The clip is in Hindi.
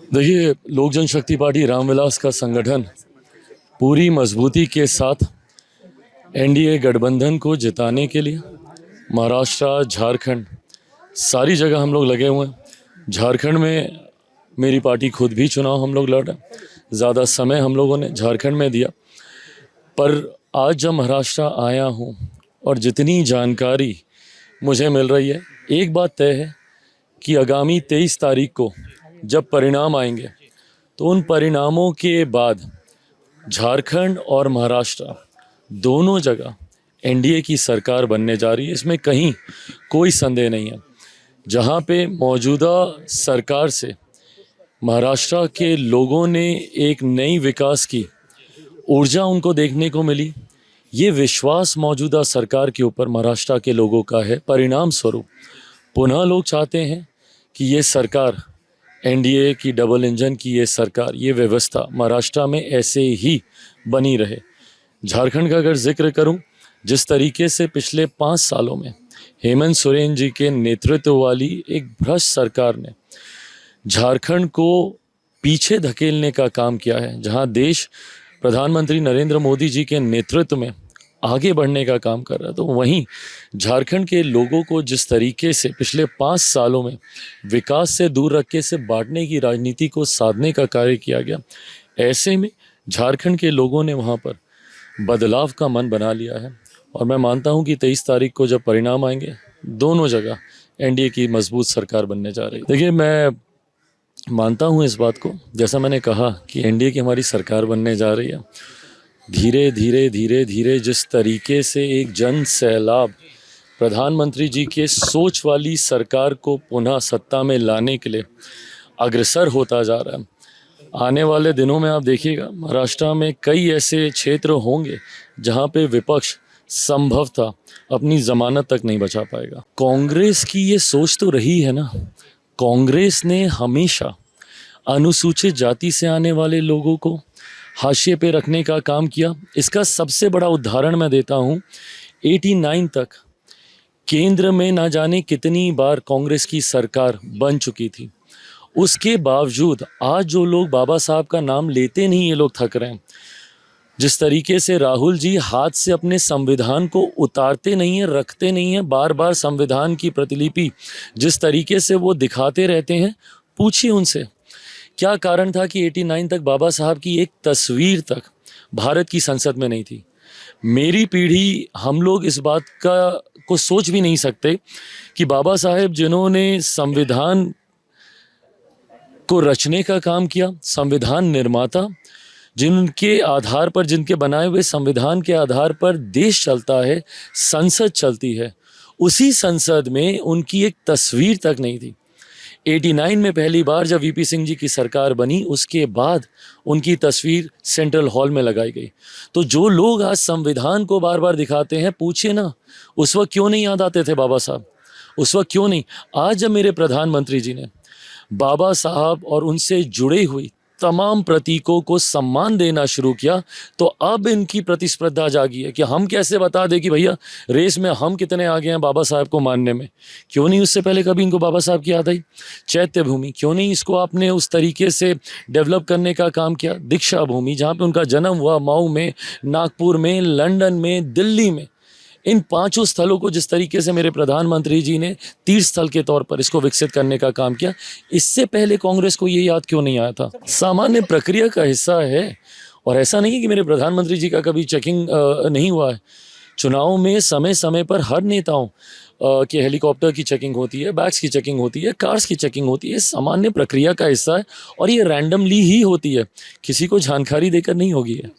देखिए, लोक जनशक्ति पार्टी रामविलास का संगठन पूरी मजबूती के साथ एनडीए गठबंधन को जिताने के लिए महाराष्ट्र, झारखंड सारी जगह हम लोग लगे हुए हैं। झारखंड में मेरी पार्टी खुद भी चुनाव हम लोग लड़ रहे हैं। ज़्यादा समय हम लोगों ने झारखंड में दिया, पर आज जब महाराष्ट्र आया हूँ और जितनी जानकारी मुझे मिल रही है, एक बात तय है कि आगामी 23 तारीख को जब परिणाम आएंगे तो उन परिणामों के बाद झारखंड और महाराष्ट्र दोनों जगह एनडीए की सरकार बनने जा रही है। इसमें कहीं कोई संदेह नहीं है। जहां पे मौजूदा सरकार से महाराष्ट्र के लोगों ने एक नई विकास की ऊर्जा उनको देखने को मिली, ये विश्वास मौजूदा सरकार के ऊपर महाराष्ट्र के लोगों का है। परिणाम स्वरूप पुनः लोग चाहते हैं कि ये सरकार, एनडीए की डबल इंजन की ये सरकार, ये व्यवस्था महाराष्ट्र में ऐसे ही बनी रहे। झारखंड का अगर जिक्र करूं, जिस तरीके से पिछले 5 सालों में हेमंत सोरेन जी के नेतृत्व वाली एक भ्रष्ट सरकार ने झारखंड को पीछे धकेलने का काम किया है, जहां देश प्रधानमंत्री नरेंद्र मोदी जी के नेतृत्व में आगे बढ़ने का काम कर रहा है, तो वहीं झारखंड के लोगों को जिस तरीके से पिछले 5 सालों में विकास से दूर रख के से बांटने की राजनीति को साधने का कार्य किया गया, ऐसे में झारखंड के लोगों ने वहां पर बदलाव का मन बना लिया है। और मैं मानता हूं कि 23 तारीख को जब परिणाम आएंगे, दोनों जगह एनडीए की मजबूत सरकार बनने जा रही है। देखिए, मैं मानता हूं इस बात को, जैसा मैंने कहा कि एनडीए की हमारी सरकार बनने जा रही है। धीरे धीरे जिस तरीके से एक जन सैलाब प्रधानमंत्री जी के सोच वाली सरकार को पुनः सत्ता में लाने के लिए अग्रसर होता जा रहा है, आने वाले दिनों में आप देखिएगा महाराष्ट्र में कई ऐसे क्षेत्र होंगे जहां पे विपक्ष संभवतः अपनी जमानत तक नहीं बचा पाएगा। कांग्रेस की ये सोच तो रही है ना, कांग्रेस ने हमेशा अनुसूचित जाति से आने वाले लोगों को हाशिए पे रखने का काम किया। इसका सबसे बड़ा उदाहरण मैं देता हूँ, 89 तक केंद्र में ना जाने कितनी बार कांग्रेस की सरकार बन चुकी थी, उसके बावजूद आज जो लोग बाबा साहब का नाम लेते नहीं, ये लोग थक रहे हैं। जिस तरीके से राहुल जी हाथ से अपने संविधान को उतारते नहीं हैं, रखते नहीं हैं, बार बार संविधान की प्रतिलिपि जिस तरीके से वो दिखाते रहते हैं, पूछिए उनसे क्या कारण था कि 89 तक बाबा साहब की एक तस्वीर तक भारत की संसद में नहीं थी। मेरी पीढ़ी, हम लोग इस बात को सोच भी नहीं सकते कि बाबा साहेब जिन्होंने संविधान को रचने का काम किया, संविधान निर्माता, जिनके आधार पर, जिनके बनाए हुए संविधान के आधार पर देश चलता है, संसद चलती है, उसी संसद में उनकी एक तस्वीर तक नहीं थी। 89 में पहली बार जब वीपी सिंह जी की सरकार बनी, उसके बाद उनकी तस्वीर सेंट्रल हॉल में लगाई गई। तो जो लोग आज संविधान को बार बार दिखाते हैं, पूछिए ना उस वक्त क्यों नहीं याद आते थे बाबा साहब, उस वक्त क्यों नहीं। आज जब मेरे प्रधानमंत्री जी ने बाबा साहब और उनसे जुड़े हुई तमाम प्रतीकों को सम्मान देना शुरू किया, तो अब इनकी प्रतिस्पर्धा जागी है कि हम कैसे बता दें कि भैया रेस में हम कितने आगे हैं बाबा साहब को मानने में। क्यों नहीं उससे पहले कभी इनको बाबा साहब की याद आई? चैत्य भूमि क्यों नहीं इसको आपने उस तरीके से डेवलप करने का काम किया? दीक्षा भूमि जहाँ पे उनका जन्म हुआ, मऊ में, नागपुर में, लंदन में, दिल्ली में, इन 5 स्थलों को जिस तरीके से मेरे प्रधानमंत्री जी ने तीर्थ स्थल के तौर पर इसको विकसित करने का काम किया, इससे पहले कांग्रेस को ये याद क्यों नहीं आया था? सामान्य प्रक्रिया का हिस्सा है। और ऐसा नहीं है कि मेरे प्रधानमंत्री जी का कभी चेकिंग नहीं हुआ है। चुनाव में समय समय पर हर नेताओं के हेलीकॉप्टर की चेकिंग होती है, बैग्स की चेकिंग होती है, कार्स की चेकिंग होती है। सामान्य प्रक्रिया का हिस्सा है और ये रैंडमली ही होती है, किसी को जानकारी देकर नहीं होगी है।